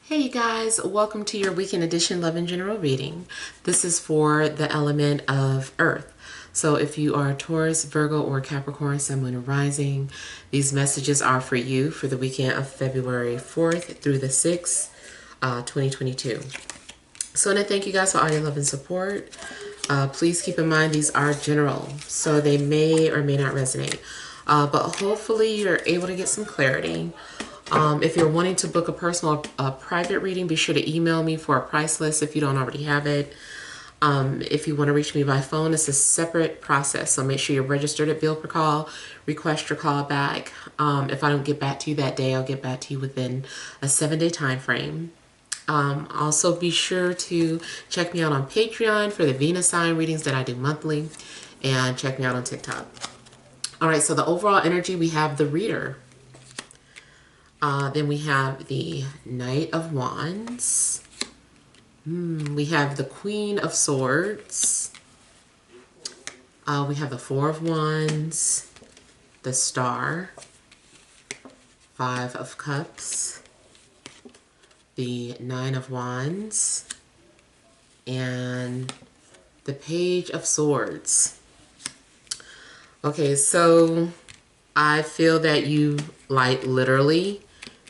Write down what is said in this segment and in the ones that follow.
Hey you guys, welcome to your weekend edition Love and General reading. This is for the element of Earth. So if you are Taurus, Virgo, or Capricorn, Sun, Moon, and Rising, these messages are for you for the weekend of February 4th through the 6th, 2022. So I want to thank you guys for all your love and support. Please keep in mind these are general, so they may or may not resonate. But hopefully you're able to get some clarity. If you're wanting to book a personal private reading, be sure to email me for a price list if you don't already have it. If you want to reach me by phone, it's a separate process. So make sure you're registered at bill per call, request your call back. If I don't get back to you that day, I'll get back to you within a 7-day time frame. Also be sure to check me out on Patreon for the Venus sign readings that I do monthly, and check me out on TikTok. All right, so the overall energy, we have the reader. Then we have the Knight of Wands. We have the Queen of Swords. We have the Four of Wands, the Star, Five of Cups, the Nine of Wands, and the Page of Swords. Okay, so I feel that you, like, literally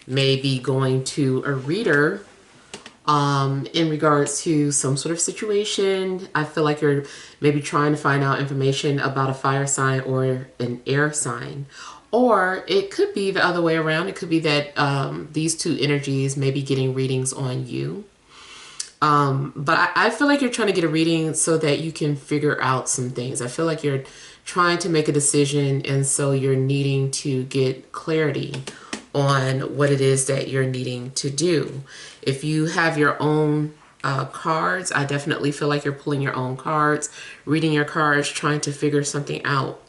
may be going to a reader in regards to some sort of situation. I feel like you're maybe trying to find out information about a fire sign or an air sign. Or it could be the other way around. It could be that these two energies may be getting readings on you. But I feel like you're trying to get a reading so that you can figure out some things. I feel like you're trying to make a decision, and so you're needing to get clarity on what it is that you're needing to do. If you have your own cards, I definitely feel like you're pulling your own cards, reading your cards, trying to figure something out.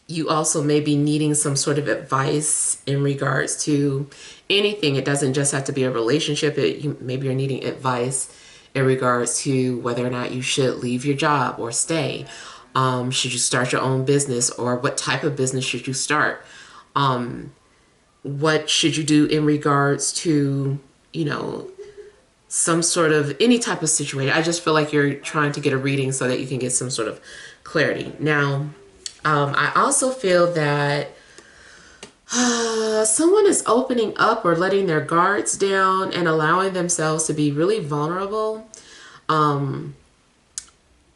You also may be needing some sort of advice in regards to anything. It doesn't just have to be a relationship. Maybe you're needing advice in regards to whether or not you should leave your job or stay. Should you start your own business, or what type of business should you start? What should you do in regards to, you know, some sort of any type of situation? I just feel like you're trying to get a reading so that you can get some sort of clarity. Now, I also feel that someone is opening up or letting their guards down and allowing themselves to be really vulnerable.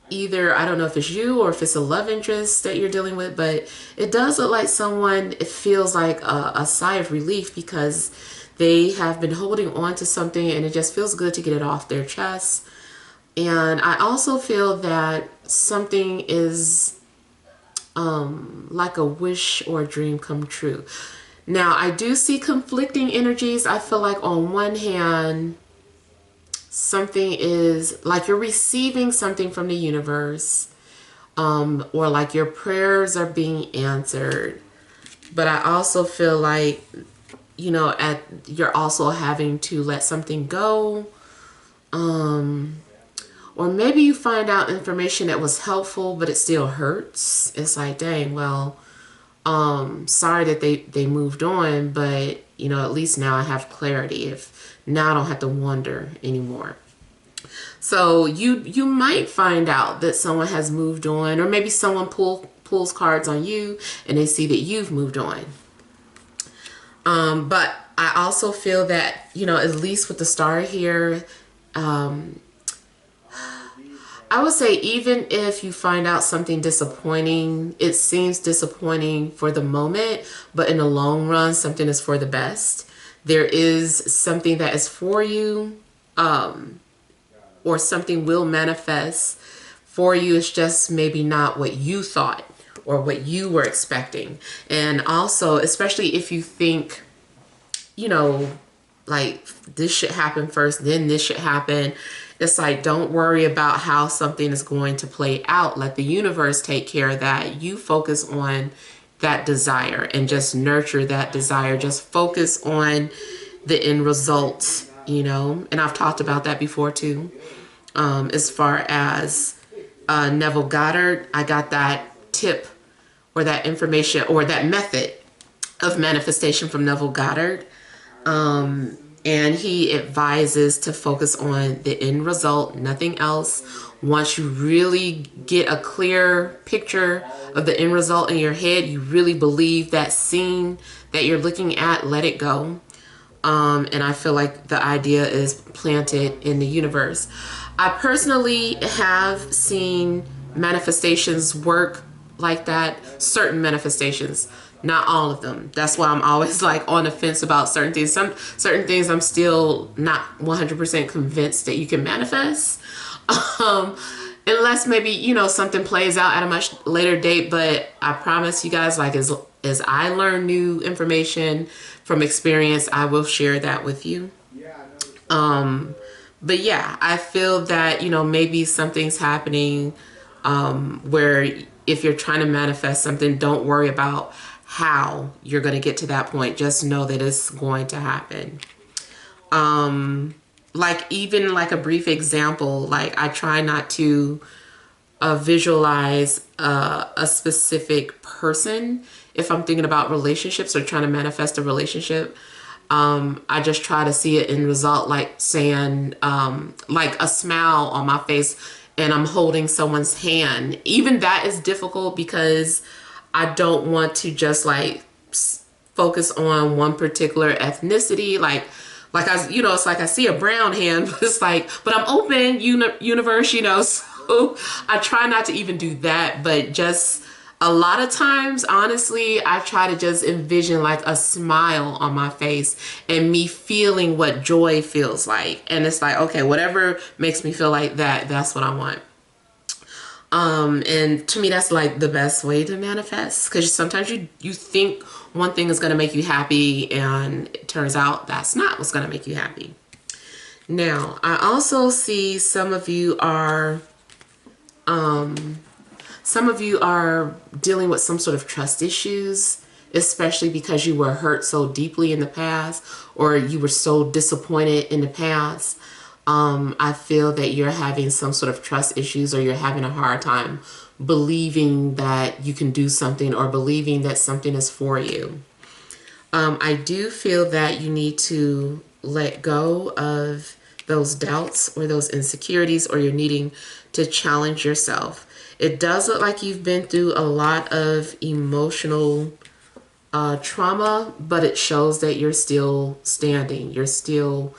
Either, I don't know if it's you or if it's a love interest that you're dealing with, but it does look like someone, it feels like a sigh of relief because they have been holding on to something and it just feels good to get it off their chest. And I also feel that something is like a wish or a dream come true. Now, I do see conflicting energies. I feel like on one hand, something is like you're receiving something from the universe, or like your prayers are being answered. But I also feel like, you know, you're also having to let something go. Or maybe you find out information that was helpful, but it still hurts. It's like, dang, well, sorry that they moved on, but, you know, at least now I have clarity. Now I don't have to wonder anymore. So you might find out that someone has moved on, or maybe someone pulls cards on you and they see that you've moved on. But I also feel that, you know, at least with the star here, I would say even if you find out something disappointing, it seems disappointing for the moment, but in the long run, something is for the best. There is something that is for you, or something will manifest for you. It's just maybe not what you thought or what you were expecting. And also, especially if you think, you know, like this should happen first, then this should happen. It's like, don't worry about how something is going to play out. Let the universe take care of that. You focus on that desire and just nurture that desire. Just focus on the end result, you know. And I've talked about that before too. As far as Neville Goddard, I got that tip or that information or that method of manifestation from Neville Goddard. And he advises to focus on the end result, nothing else. Once you really get a clear picture of the end result in your head, you really believe that scene that you're looking at, let it go. And I feel like the idea is planted in the universe. I personally have seen manifestations work like that, certain manifestations, not all of them. That's why I'm always like on the fence about certain things. Some certain things I'm still not 100% convinced that you can manifest. Unless maybe, you know, something plays out at a much later date. But I promise you guys, like as I learn new information from experience, I will share that with you. But yeah, I feel that, you know, maybe something's happening where if you're trying to manifest something, don't worry about how you're going to get to that point. Just know that it's going to happen. Like even like a brief example, like I try not to visualize a specific person if I'm thinking about relationships or trying to manifest a relationship. I just try to see it in result, like saying like a smile on my face and I'm holding someone's hand. Even that is difficult because I don't want to just like focus on one particular ethnicity. Like I, you know, it's like I see a brown hand, but it's like, but I'm open, universe, you know. So I try not to even do that, but just a lot of times, honestly, I try to just envision like a smile on my face and me feeling what joy feels like. And it's like, okay, whatever makes me feel like that, that's what I want. And to me, that's like the best way to manifest, because sometimes you think one thing is going to make you happy and it turns out that's not what's going to make you happy. Now, I also see some of you are dealing with some sort of trust issues, especially because you were hurt so deeply in the past or you were so disappointed in the past. I feel that you're having some sort of trust issues or you're having a hard time believing that you can do something or believing that something is for you. I do feel that you need to let go of those doubts or those insecurities, or you're needing to challenge yourself. It does look like you've been through a lot of emotional trauma, but it shows that you're still standing. You're still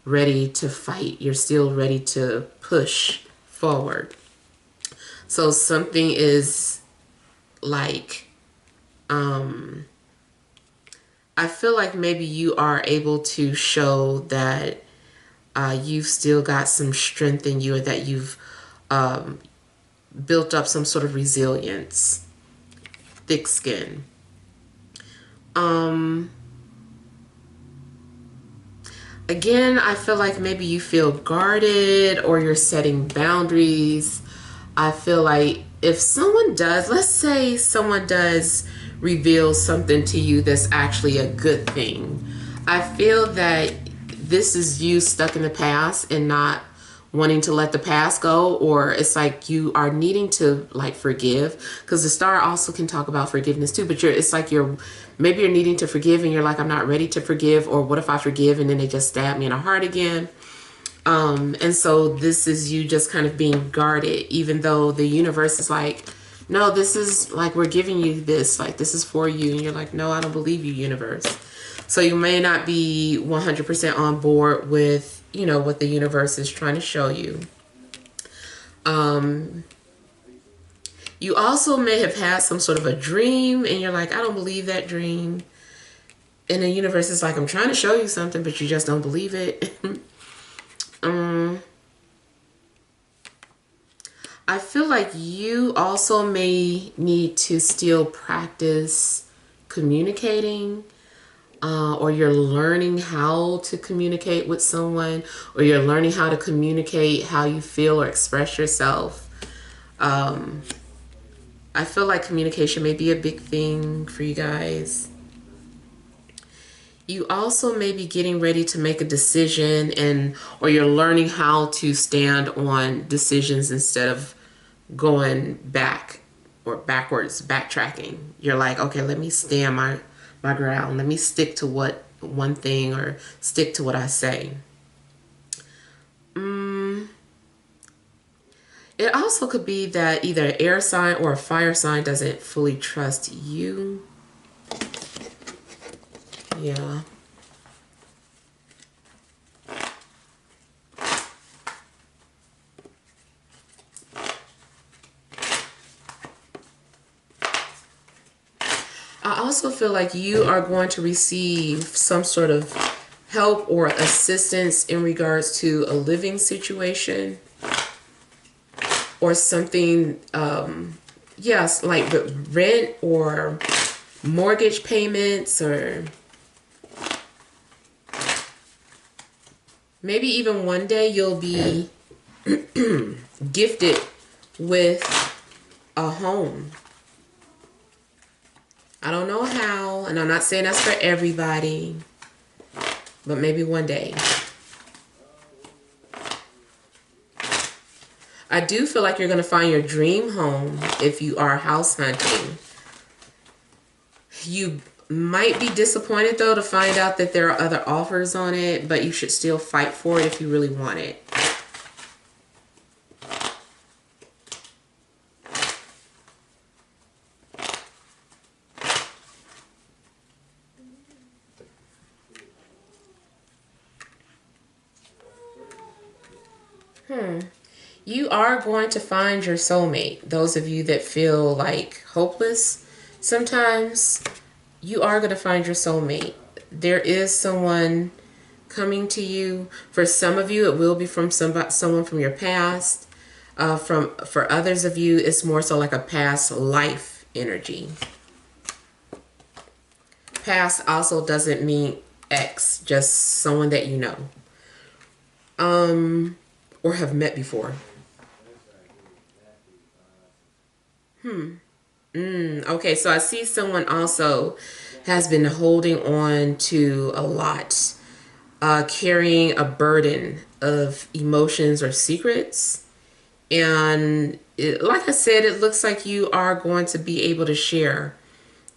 ready to fight. You're still ready to push forward. So something is like, I feel like maybe you are able to show that you've still got some strength in you, or that you've built up some sort of resilience, thick skin. Again, I feel like maybe you feel guarded or you're setting boundaries. I feel like if someone does, let's say someone does reveal something to you that's actually a good thing, I feel that this is you stuck in the past and not wanting to let the past go, or it's like you are needing to like forgive, because the star also can talk about forgiveness too, but it's like maybe you're needing to forgive and you're like, I'm not ready to forgive, or what if I forgive and then they just stab me in the heart again. And so this is you just kind of being guarded, even though the universe is like, no, this is like, we're giving you this, like this is for you, and you're like, no, I don't believe you, universe. So you may not be 100% on board with, you know, what the universe is trying to show you. You also may have had some sort of a dream and you're like, I don't believe that dream. And the universe is like, I'm trying to show you something, but you just don't believe it. I feel like you also may need to still practice communicating. Or you're learning how to communicate with someone, or you're learning how to communicate how you feel or express yourself. I feel like communication may be a big thing for you guys. You also may be getting ready to make a decision, or you're learning how to stand on decisions instead of going back or backwards, backtracking. You're like, okay, let me stand my ground. Let me stick to what one thing or stick to what I say. It also could be that either an air sign or a fire sign doesn't fully trust you. Yeah. I also feel like you are going to receive some sort of help or assistance in regards to a living situation or something, yes, like rent or mortgage payments, or maybe even one day you'll be gifted with a home. I don't know how, and I'm not saying that's for everybody, but maybe one day. I do feel like you're going to find your dream home if you are house hunting. You might be disappointed, though, to find out that there are other offers on it, but you should still fight for it if you really want it. You are going to find your soulmate. Those of you that feel like hopeless sometimes, you are going to find your soulmate. There is someone coming to you. For some of you, it will be from someone from your past. For others of you, it's more so like a past life energy. Past also doesn't mean ex, just someone that you know. Or have met before. Okay, so I see someone also has been holding on to a lot, carrying a burden of emotions or secrets. And like I said, it looks like you are going to be able to share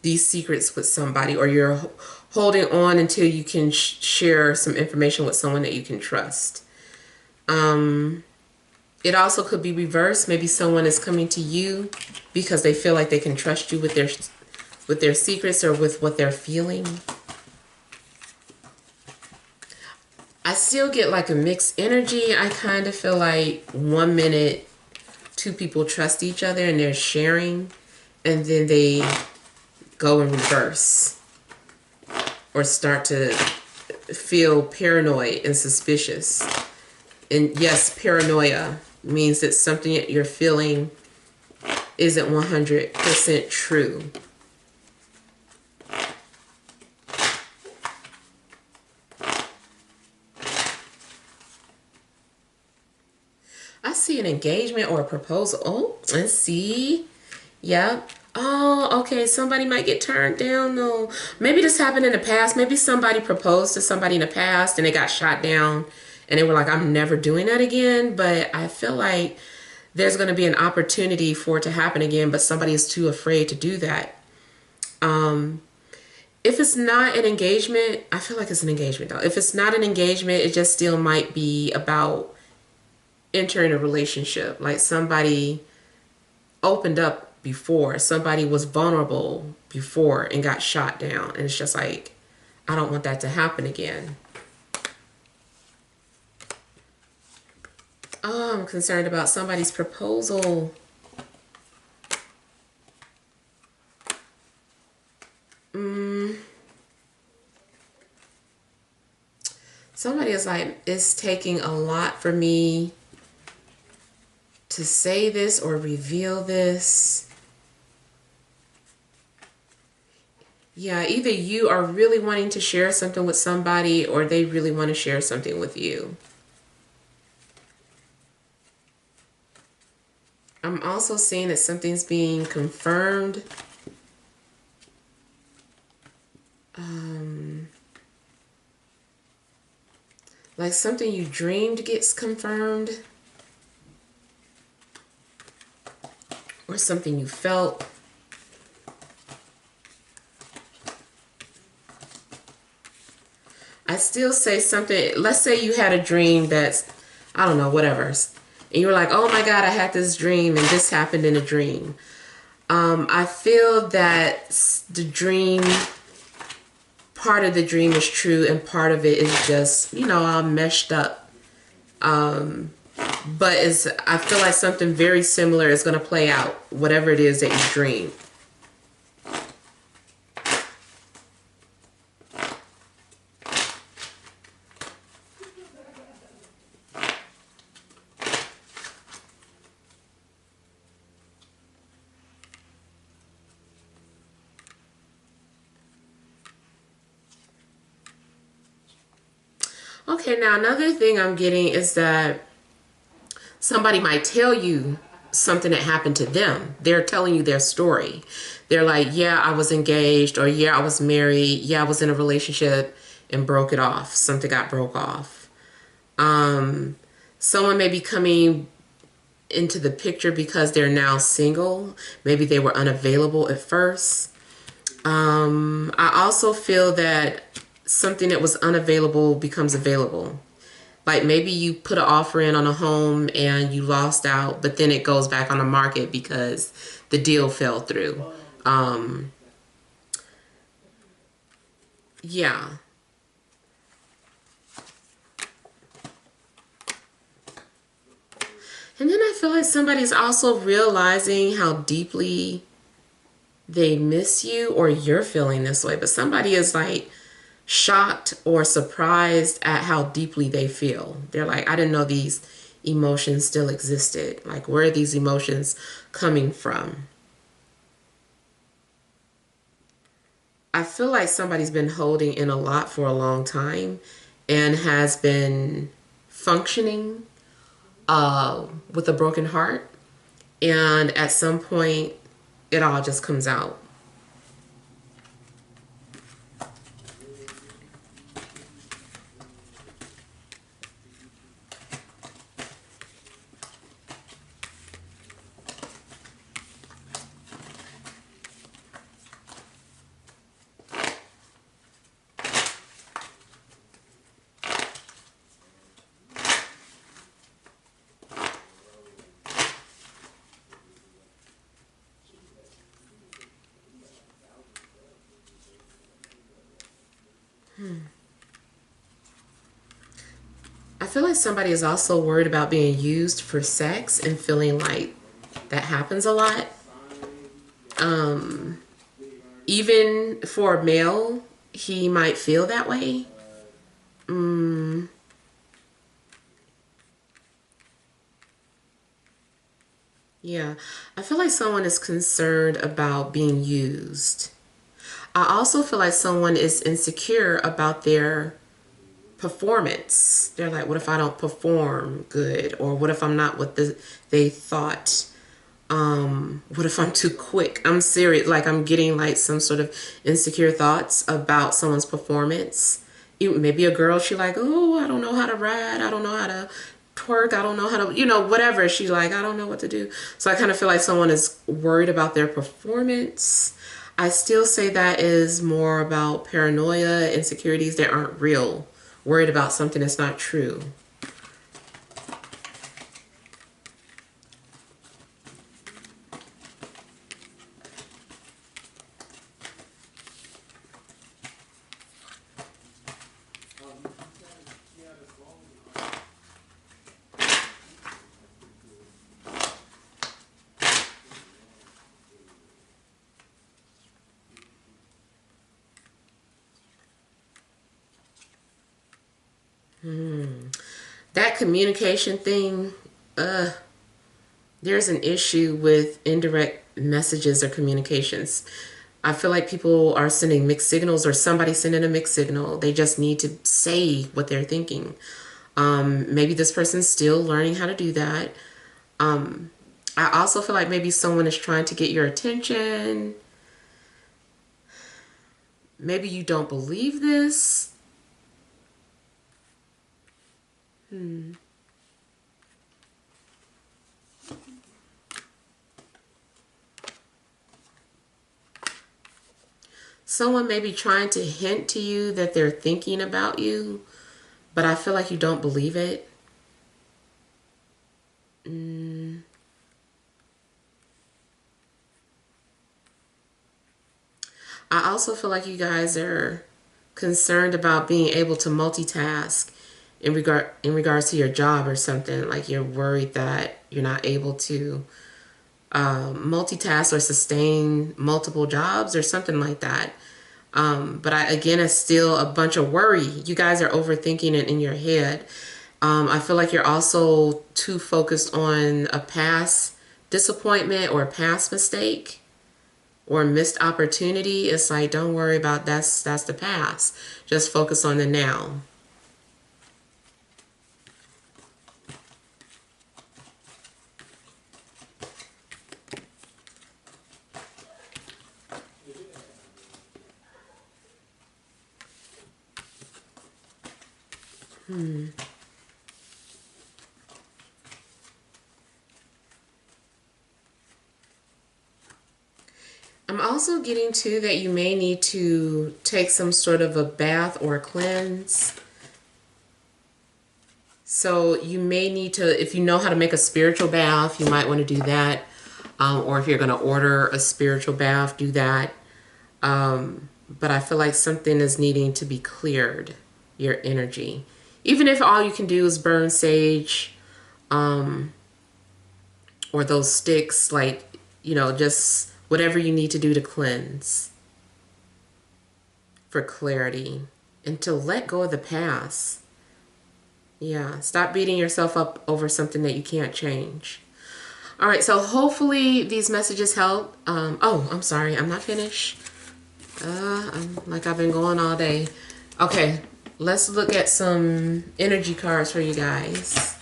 these secrets with somebody, or you're holding on until you can share some information with someone that you can trust. It also could be reversed. Maybe someone is coming to you because they feel like they can trust you with their secrets or with what they're feeling. I still get like a mixed energy. I kind of feel like 1 minute two people trust each other and they're sharing, and then they go in reverse or start to feel paranoid and suspicious. And yes, paranoia means that something that you're feeling isn't 100% true. I see an engagement or a proposal. Oh, let's see. Yep. Oh, okay. Somebody might get turned down though. Maybe this happened in the past. Maybe somebody proposed to somebody in the past and they got shot down and they were like, I'm never doing that again. But I feel like there's going to be an opportunity for it to happen again, but somebody is too afraid to do that. If it's not an engagement, I feel like it's an engagement though. If it's not an engagement, it just still might be about entering a relationship. Like somebody opened up before, somebody was vulnerable before and got shot down. And it's just like, I don't want that to happen again. Oh, I'm concerned about somebody's proposal. Somebody is like, it's taking a lot for me to say this or reveal this. Yeah, either you are really wanting to share something with somebody or they really want to share something with you. I'm also seeing that something's being confirmed. Like something you dreamed gets confirmed. Or something you felt. still say something. Let's say you had a dream that's, I don't know, whatever. And you were like, oh my God, I had this dream and this happened in a dream. I feel that the dream, part of the dream is true and part of it is just, you know, all meshed up. But I feel like something very similar is going to play out, whatever it is that you dream. Okay, now another thing I'm getting is that somebody might tell you something that happened to them. They're telling you their story. They're like, yeah, I was engaged, or yeah, I was married. Yeah, I was in a relationship and broke it off. Something got broke off. Someone may be coming into the picture because they're now single. Maybe they were unavailable at first. I also feel that something that was unavailable becomes available. Like maybe you put an offer in on a home and you lost out, but then it goes back on the market because the deal fell through. Yeah. And then I feel like somebody's also realizing how deeply they miss you, or you're feeling this way, but somebody is like shocked or surprised at how deeply they feel. They're like, I didn't know these emotions still existed. Like, where are these emotions coming from? I feel like somebody's been holding in a lot for a long time and has been functioning with a broken heart. And at some point, it all just comes out. I feel like somebody is also worried about being used for sex and feeling like that happens a lot. Even for a male, he might feel that way. Yeah, I feel like someone is concerned about being used. I also feel like someone is insecure about their performance. They're like, what if I don't perform good? Or what if I'm not what they thought? What if I'm too quick? I'm serious. Like, I'm getting like some sort of insecure thoughts about someone's performance. Maybe a girl, she like, oh, I don't know how to ride. I don't know how to twerk. I don't know how to, you know, whatever. She's like, I don't know what to do. So I kind of feel like someone is worried about their performance. I still say that is more about paranoia, insecurities that aren't real. Worried about something that's not true. That communication thing, there's an issue with indirect messages or communications. I feel like people are sending mixed signals, or somebody's sending a mixed signal. They just need to say what they're thinking. Maybe this person's still learning how to do that. I also feel like maybe someone is trying to get your attention. Maybe you don't believe this. someone may be trying to hint to you that they're thinking about you, but I feel like you don't believe it. I also feel like you guys are concerned about being able to multitask in regards to your job or something. Like you're worried that you're not able to multitask or sustain multiple jobs or something like that. But again, it's still a bunch of worry. You guys are overthinking it in your head. I feel like you're also too focused on a past disappointment or a past mistake or missed opportunity. It's like, don't worry about that's the past. Just focus on the now. I'm also getting to that you may need to take some sort of a bath or a cleanse. So you may need to, if you know how to make a spiritual bath, you might want to do that. Or if you're going to order a spiritual bath, do that. But I feel like something is needing to be cleared, your energy. Even if all you can do is burn sage, or those sticks, like, just whatever you need to do to cleanse for clarity and to let go of the past. Yeah, stop beating yourself up over something that you can't change. All right, so hopefully these messages help. Oh, I'm sorry, I'm not finished. Like I've been going all day. Okay, let's look at some energy cards for you guys.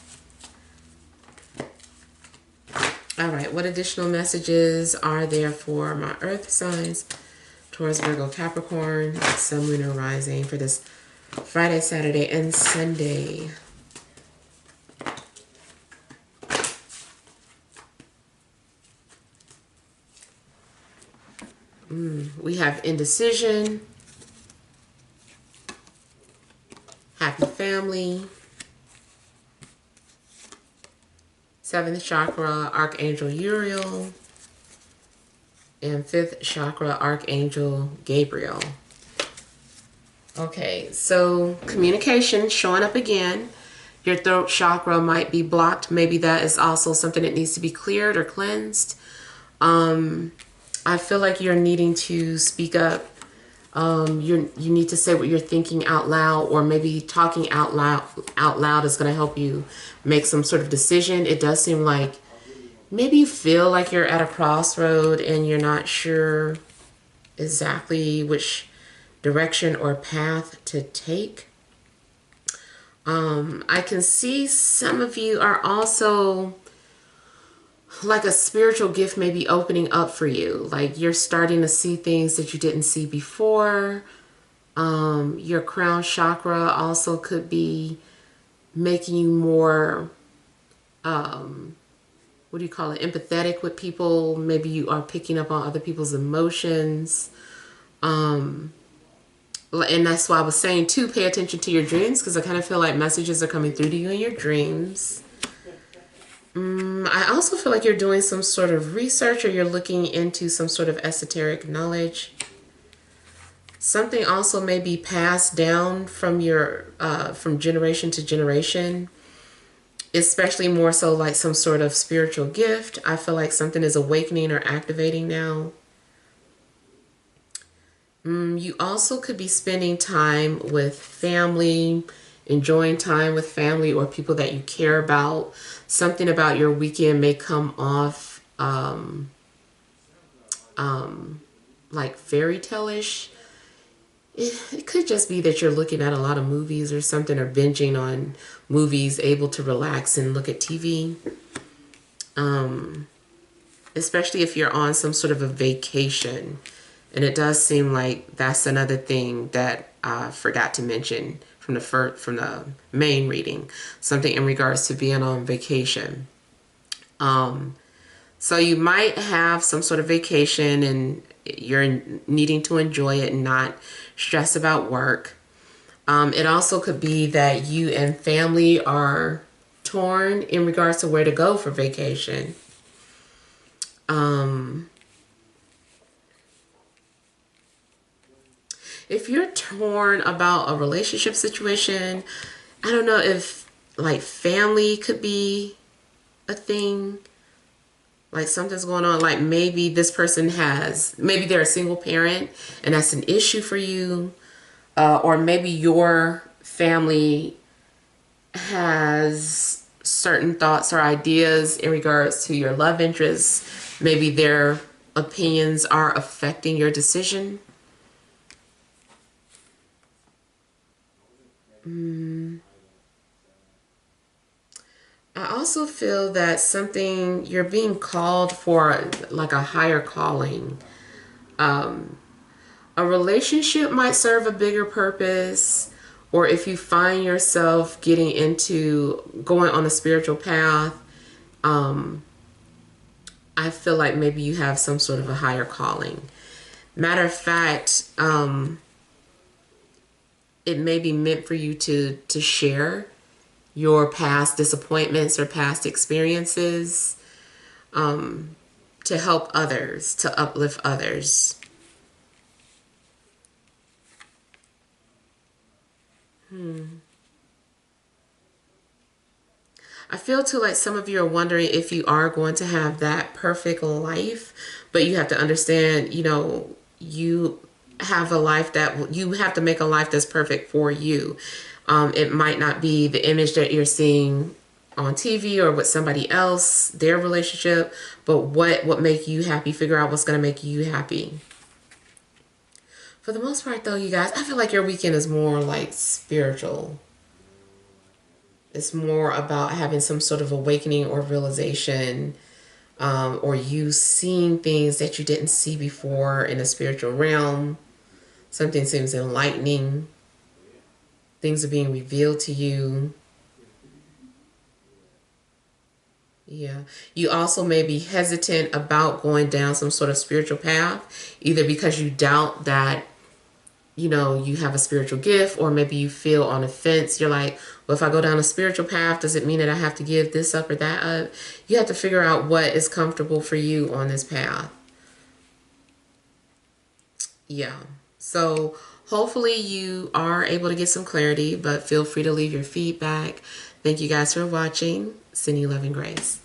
All right, what additional messages are there for my earth signs, Taurus, Virgo, Capricorn, Sun, Moon, and Rising for this Friday, Saturday, and Sunday? We have indecision, happy family, 7th chakra, Archangel Uriel, and 5th chakra, Archangel Gabriel. Okay, so communication showing up again. Your throat chakra might be blocked. Maybe that is also something that needs to be cleared or cleansed. I feel like you're needing to speak up. You need to say what you're thinking out loud, or maybe talking out loud is going to help you make some sort of decision. It does seem like maybe you feel like you're at a crossroad and you're not sure exactly which direction or path to take. I can see some of you are also like a spiritual gift may be opening up for you. Like you're starting to see things that you didn't see before. Your crown chakra also could be making you more, what do you call it, empathetic with people. Maybe you are picking up on other people's emotions. And that's why I was saying too, pay attention to your dreams, because I kind of feel like messages are coming through to you in your dreams. I also feel like you're doing some sort of research, or you're looking into some sort of esoteric knowledge. Something also may be passed down from your from generation to generation, especially more so like some sort of spiritual gift. I feel like something is awakening or activating now. You also could be spending time with family, enjoying time with family or people that you care about. Something about your weekend may come off like fairy tale-ish. It could just be that you're looking at a lot of movies or something, or binging on movies, able to relax and look at TV. Especially if you're on some sort of a vacation. And it does seem like that's another thing that I forgot to mention from the main reading. Something in regards to being on vacation. So you might have some sort of vacation and you're needing to enjoy it and not stress about work. It also could be that you and family are torn in regards to where to go for vacation. If you're torn about a relationship situation, I don't know if like family could be a thing. Like something's going on. Like maybe this person maybe they're a single parent and that's an issue for you. Or maybe your family has certain thoughts or ideas in regards to your love interests. Maybe their opinions are affecting your decision. I also feel that you're being called for like a higher calling. A relationship might serve a bigger purpose, or if you find yourself getting into going on a spiritual path, I feel like maybe you have some sort of a higher calling. Matter of fact, it may be meant for you to share your past disappointments or past experiences, to help others, to uplift others. I feel too like some of you are wondering if you are going to have that perfect life, but you have to understand, you have a life you have to make a life that's perfect for you. It might not be the image that you're seeing on TV or with somebody else, their relationship, but what make you happy. Figure out what's going to make you happy. For the most part, though, you guys, I feel like your weekend is more like spiritual. It's more about having some sort of awakening or realization, or you seeing things that you didn't see before in a spiritual realm. Something seems enlightening. Things are being revealed to you. Yeah. You also may be hesitant about going down some sort of spiritual path, either because you doubt that you have a spiritual gift, or maybe you feel on the fence. You're like, well, if I go down a spiritual path, does it mean that I have to give this up or that up? You have to figure out what is comfortable for you on this path. Yeah. So hopefully you are able to get some clarity, but feel free to leave your feedback. Thank you guys for watching. Sending you love and grace.